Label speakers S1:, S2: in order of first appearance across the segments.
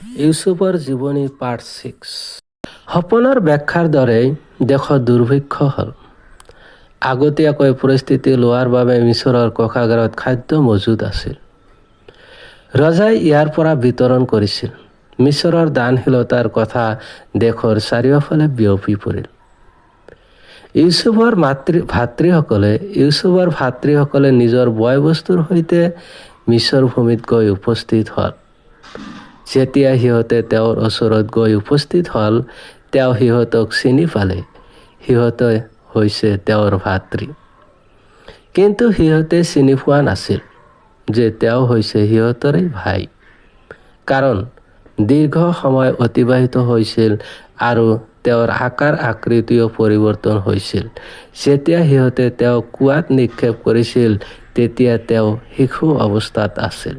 S1: ইউচুফৰ জীৱনী পাৰ্ট 6। সপোনৰ ব্যাখ্যাৰ দৰেই দেশত দুৰ্ভিক্ষ হ'ল। আগতীয়াকৈ প্ৰস্তুতি লোৱাৰ বাবে মিছৰৰ কোষাগাৰত খাদ্য মজুত আছিল। ৰজাই ইয়াৰ পৰা বিতৰণ কৰিছিল। মিছৰৰ দানশীলতাৰ কথা দেশৰ চাৰিওফালে বিয়পি পৰিল। ইউচুফৰ ভাতৃসকলে নিজৰ বয়-বস্তুৰ সৈতে মিছৰ ভূমিত গৈ উপস্থিত হ'ল। যেতিয়া সিহঁতে তেওঁৰ ওচৰত গৈ উপস্থিত হ'ল, তেওঁ সিহঁতক চিনি পালে। সিহঁতে হৈছে তেওঁৰ ভাতৃ। কিন্তু সিহঁতে চিনি পোৱা নাছিল যে তেওঁ হৈছে সিহঁতৰে ভাই। কাৰণ দীৰ্ঘ সময় অতিবাহিত হৈছিল আৰু তেওঁৰ আকাৰ আকৃতিও পৰিৱৰ্তন হৈছিল। যেতিয়া সিহঁতে তেওঁক কুঁৱাত নিক্ষেপ কৰিছিল, তেতিয়া তেওঁ শিশু অৱস্থাত আছিল।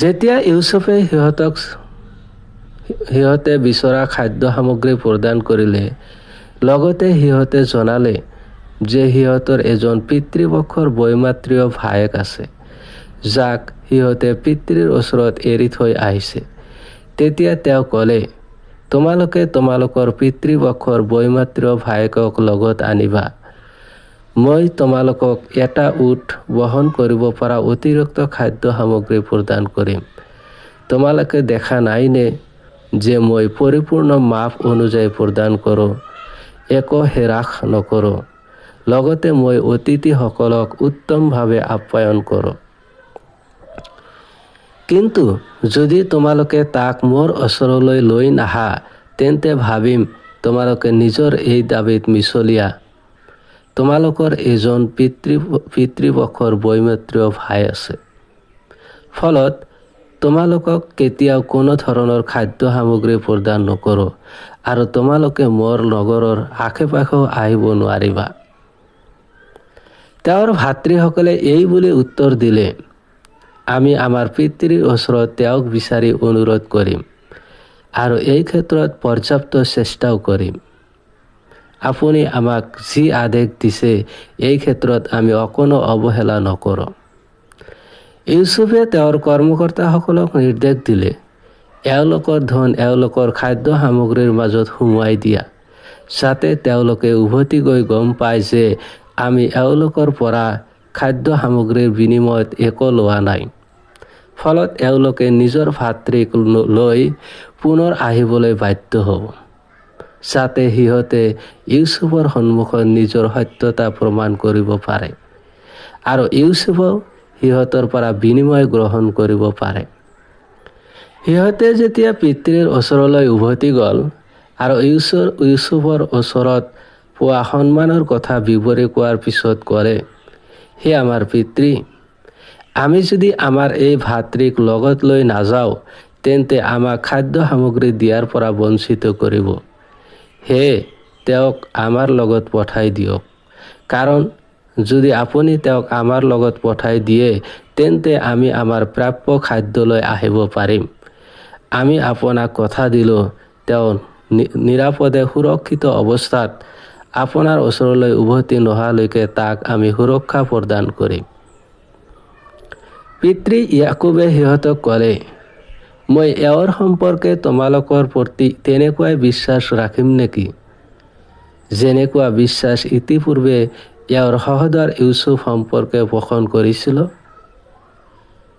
S1: যেতিয়া ইউচুফে সিহঁতে বিচৰা খাদ্য সামগ্ৰী প্ৰদান কৰিলে, লগতে সিহঁতে জনালে যে সিহঁতৰ এজন পিতৃপক্ষৰ বৈমাত্ৰীয় ভায়েক আছে, যাক সিহঁতে পিতৃৰ ওচৰত এৰি থৈ আহিছে। তেতিয়া তেওঁ ক'লে, তোমালোকে তোমালোকৰ পিতৃপক্ষৰ বৈমাত্ৰীয় ভায়েকক লগত আনিবা। মই তোমালোকক এটা উট বহন কৰিব পৰা অতিৰিক্ত খাদ্য সামগ্ৰী প্ৰদান কৰিম। তোমালোকে দেখা নাইনে যে মই পৰিপূৰ্ণ মাপ অনুযায়ী প্ৰদান কৰোঁ, একো হ্ৰাস নকৰোঁ। লগতে মই অতিথিসকলক উত্তমভাৱে আপ্যায়ন কৰোঁ। কিন্তু যদি তোমালোকে তাক মোৰ ওচৰলৈ লৈ নাহা, তেন্তে ভাবিম তোমালোকে নিজৰ এই দাবীত মিছলীয়া। তোমালোকৰ এজন পিতৃপক্ষৰ বৈমাত্ৰীয় ভাই আছে। ফলত তোমালোকক কেতিয়াও কোনো ধৰণৰ খাদ্য সামগ্ৰী প্ৰদান নকৰোঁ আৰু তোমালোকে মোৰ নগৰৰ আশে-পাশেও আহিব নোৱাৰিবা। তেওঁৰ ভাতৃসকলে এই বুলি উত্তৰ দিলে, আমি আমাৰ পিতৃৰ ওচৰত তেওঁক বিচাৰি অনুৰোধ কৰিম আৰু এই ক্ষেত্ৰত পৰ্যাপ্ত চেষ্টাও কৰিম। আপুনি আমাক যি আদেশ দিছে, এই ক্ষেত্ৰত আমি অকণো অৱহেলা নকৰোঁ। ইউচুফে তেওঁৰ কৰ্মকৰ্তাসকলক নিৰ্দেশ দিলে, এওঁলোকৰ ধন এওঁলোকৰ খাদ্য সামগ্ৰীৰ মাজত সুমুৱাই দিয়া, যাতে তেওঁলোকে উভতি গৈ গম পায় যে আমি এওঁলোকৰ পৰা খাদ্য সামগ্ৰীৰ বিনিময়ত একো লোৱা নাই। ফলত এওঁলোকে নিজৰ ভাতৃক লৈ পুনৰ আহিবলৈ বাধ্য হ'ব, যাতে সিহঁতে ইউচুফৰ সন্মুখত নিজৰ সত্যতা প্ৰমাণ কৰিব পাৰে আৰু ইউচুফেও সিহঁতৰ পৰা বিনিময় গ্ৰহণ কৰিব পাৰে। সিহঁতে যেতিয়া পিতৃৰ ওচৰলৈ উভতি গ'ল আৰু ইউচুফৰ ওচৰত পোৱা সন্মানৰ কথা বিৱৰি কোৱাৰ পিছত ক'লে, হে আমাৰ পিতৃ, আমি যদি আমাৰ এই ভাতৃক লগত লৈ নাযাওঁ, তেন্তে আমাক খাদ্য সামগ্ৰী দিয়াৰ পৰা বঞ্চিত কৰিব। সেয়ে তেওঁক আমাৰ লগত পঠাই দিয়ক। কাৰণ যদি আপুনি তেওঁক আমাৰ লগত পঠাই দিয়ে, তেন্তে আমি আমাৰ প্ৰাপ্য খাদ্য লৈ আহিব পাৰিম। আমি আপোনাক কথা দিলোঁ, তেওঁ নিৰাপদে সুৰক্ষিত অৱস্থাত আপোনাৰ ওচৰলৈ উভতি নহালৈকে তাক আমি সুৰক্ষা প্ৰদান কৰিম। পিতৃ ইয়াকুবে সিহঁতক ক'লে, মই এওঁৰ সম্পৰ্কে তোমালোকৰ প্ৰতি তেনেকুৱাই বিশ্বাস ৰাখিম নেকি, যেনেকুৱা বিশ্বাস ইতিপূৰ্বে এওঁৰ সহোদৰ ইউচুফ সম্পৰ্কে পোষণ কৰিছিলোঁ?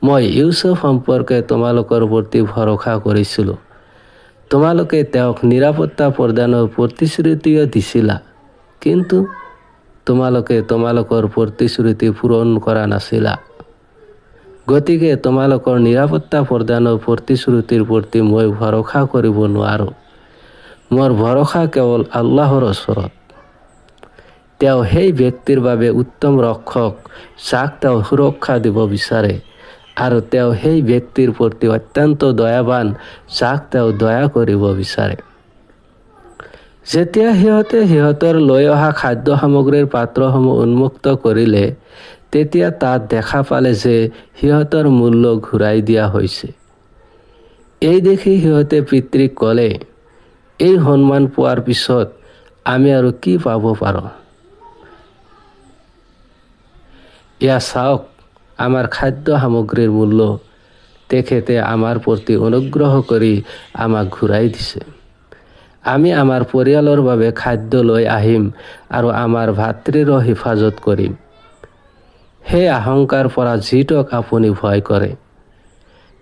S1: মই ইউচুফ সম্পৰ্কে তোমালোকৰ প্ৰতি ভৰসা কৰিছিলোঁ। তোমালোকে তেওঁক নিৰাপত্তা প্ৰদানৰ প্ৰতিশ্ৰুতিও দিছিলা, কিন্তু তোমালোকে তোমালোকৰ প্ৰতিশ্ৰুতি পূৰণ কৰা নাছিলা। গতিকে তোমালোকৰ নিৰাপত্তা প্ৰদানৰ প্ৰতিশ্ৰুতিৰ প্ৰতি মই ভৰসা কৰিব নোৱাৰোঁ। মোৰ ভৰসা কেৱল আল্লাহৰ ওচৰত। তেওঁ সেই ব্যক্তিৰ বাবে উত্তম ৰক্ষক, যাক তেওঁ সুৰক্ষা দিব বিচাৰে, আৰু তেওঁ সেই ব্যক্তিৰ প্ৰতি অত্যন্ত দয়াৱান, যাক তেওঁ দয়া কৰিব বিচাৰে। যেতিয়া সিহঁতে সিহঁতৰ লৈ অহা খাদ্য সামগ্ৰীৰ পাত্ৰসমূহ উন্মুক্ত কৰিলে, তেতিয়া তাত দেখা পালে যে সিহঁতৰ মূল্য ঘূৰাই দিয়া হৈছে। এই দেখি সিহঁতে পিতৃক ক'লে, এই সন্মান পোৱাৰ পিছত আমি আৰু কি পাব পাৰোঁ? এয়া চাওক আমাৰ খাদ্য সামগ্ৰীৰ মূল্য। তেখেতে আমাৰ প্ৰতি অনুগ্ৰহ কৰি আমাক ঘূৰাই দিছে। আমি আমাৰ পৰিয়ালৰ বাবে খাদ্য লৈ আহিম আৰু আমাৰ ভাতৃৰো হিফাজত কৰিম। সেই আশংকাৰ পৰা যিটোক আপুনি ভয় কৰে।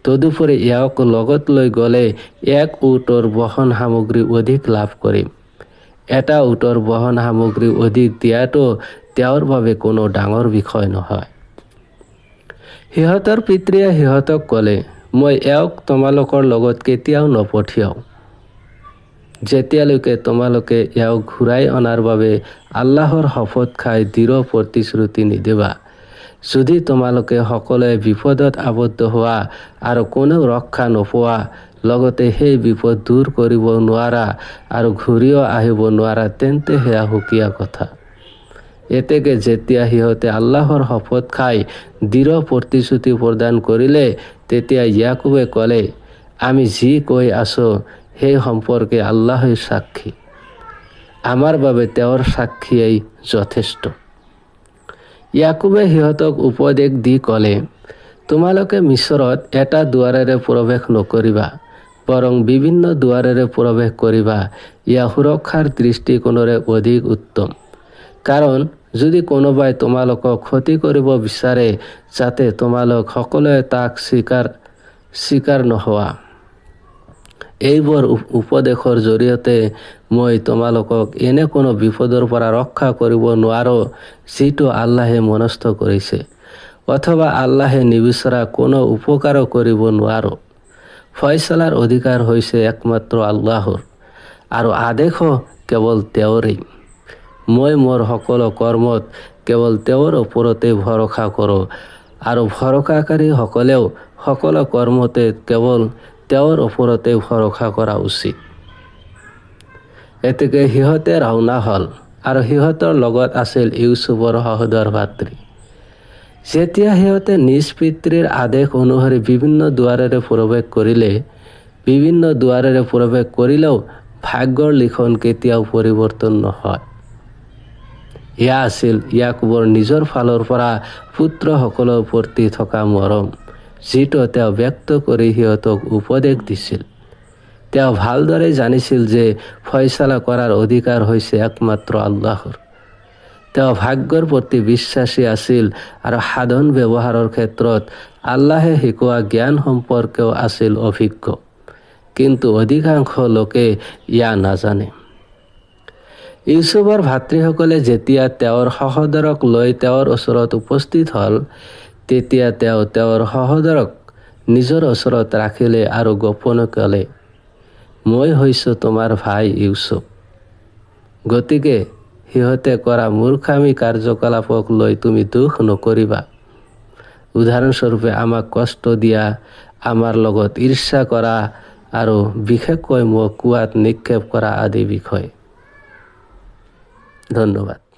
S1: তদুপৰি ইয়াক লগত লৈ গ'লে এক উটৰ বহন সামগ্ৰী অধিক লাভ কৰিম। এটা উটৰ বহন সামগ্ৰী অধিক দিয়াটো তেওঁৰ বাবে কোনো ডাঙৰ বিষয় নহয়। সিহঁতৰ পিতৃয়ে সিহঁতক ক'লে, মই এওঁক তোমালোকৰ লগত কেতিয়াও নপঠিয়াও, যেতিয়ালৈকে তোমালোকে এওঁক ঘূৰাই অনাৰ বাবে আল্লাহৰ শপত খাই দৃঢ় প্ৰতিশ্ৰুতি নিদিবা। যদি তোমালোকে সকলোৱে বিপদত আবদ্ধ হোৱা আৰু কোনেও ৰক্ষা নোপোৱা, লগতে সেই বিপদ দূৰ কৰিব নোৱাৰা আৰু ঘূৰিও আহিব নোৱাৰা, তেন্তে সেয়া সুকীয়া কথা। এতেকে যেতিয়া সিহঁতে আল্লাহৰ শপত খাই দৃঢ় প্ৰতিশ্ৰুতি প্ৰদান কৰিলে, তেতিয়া ইয়াকুবে ক'লে, আমি যি কৈ আছো সেই সম্পৰ্কে আল্লাহই সাক্ষী। আমাৰ বাবে তেওঁৰ সাক্ষীয়েই যথেষ্ট। ইয়াকুবে সিহঁতক উপদেশ দি ক'লে, তোমালোকে মিছৰত এটা দুৱাৰেৰে প্ৰৱেশ নকৰিবা, বৰং বিভিন্ন দুৱাৰেৰে প্ৰৱেশ কৰিবা। ইয়া সুৰক্ষাৰ দৃষ্টিকোণেৰে অধিক উত্তম। কাৰণ যদি কোনোবাই তোমালোকক ক্ষতি কৰিব বিচাৰে, যাতে তোমালোক সকলোৱে তাক স্বীকাৰ নোহোৱা। এইবোৰ উপদেশৰ জৰিয়তে মই তোমালোকক এনে কোনো বিপদৰ পৰা ৰক্ষা কৰিব নোৱাৰো যিটো আল্লাহে মনস্থ কৰিছে, অথবা আল্লাহে নিবিচাৰা কোনো উপকাৰো কৰিব নোৱাৰো। ফয়সালাৰ অধিকাৰ হৈছে একমাত্ৰ আল্লাহৰ, আৰু আদেশো কেৱল তেওঁৰেই। মই মোৰ সকলো কৰ্মত কেৱল তেওঁৰ ওপৰতে ভৰসা কৰোঁ, আৰু ভৰসাকাৰীসকলেও সকলো কৰ্মতে কেৱল তেওঁৰ ওপৰতে ভৰসা কৰা উচিত। এতেকে সিহঁতে ৰাওনা হ'ল, আৰু সিহঁতৰ লগত আছিল ইউচুফৰ সহোদৰ ভাতৃ। যেতিয়া সিহঁতে নিজ পিতৃৰ আদেশ অনুসৰি বিভিন্ন দুৱাৰেৰে প্ৰৱেশ কৰিলে, বিভিন্ন দুৱাৰেৰে প্ৰৱেশ কৰিলেও ভাগ্যৰ লিখন কেতিয়াও পৰিৱৰ্তন নহয়। এয়া আছিল ইয়াকুবৰ নিজৰ ফালৰ পৰা পুত্ৰসকলৰ প্ৰতি থকা মৰম, যিটো তেওঁ ব্যক্ত কৰি সিহঁতক উপদেশ দিছিল। তেওঁ ভালদৰে জানিছিল যে ফয়সালা কৰাৰ অধিকাৰ হৈছে একমাত্ৰ আল্লাহৰ। তেওঁ ভাগ্যৰ প্ৰতি বিশ্বাসী আছিল আৰু সাধন ব্যৱহাৰৰ ক্ষেত্ৰত আল্লাহে শিকোৱা জ্ঞান সম্পৰ্কেও আছিল অভিজ্ঞ, কিন্তু অধিকাংশ লোকে ইয়া নাজানে। ইউচুফৰ ভাতৃসকলে যেতিয়া তেওঁৰ সহোদৰক লৈ তেওঁৰ ওচৰত উপস্থিত হ'ল, তেতিয়া তেওঁ তেওঁৰ সহোদৰক নিজৰ ওচৰত ৰাখিলে আৰু গোপনে ক'লে, মই হৈছোঁ তোমাৰ ভাই ইউচুফ। গতিকে সিহঁতে কৰা মূৰ্খামি কাৰ্যকলাপক লৈ তুমি দুখ নকৰিবা। উদাহৰণস্বৰূপে আমাক কষ্ট দিয়া, আমাৰ লগত ঈৰ্ষা কৰা, আৰু বিশেষকৈ মোক কুঁৱাত নিক্ষেপ কৰা আদি বিষয়। ধন্যবাদ।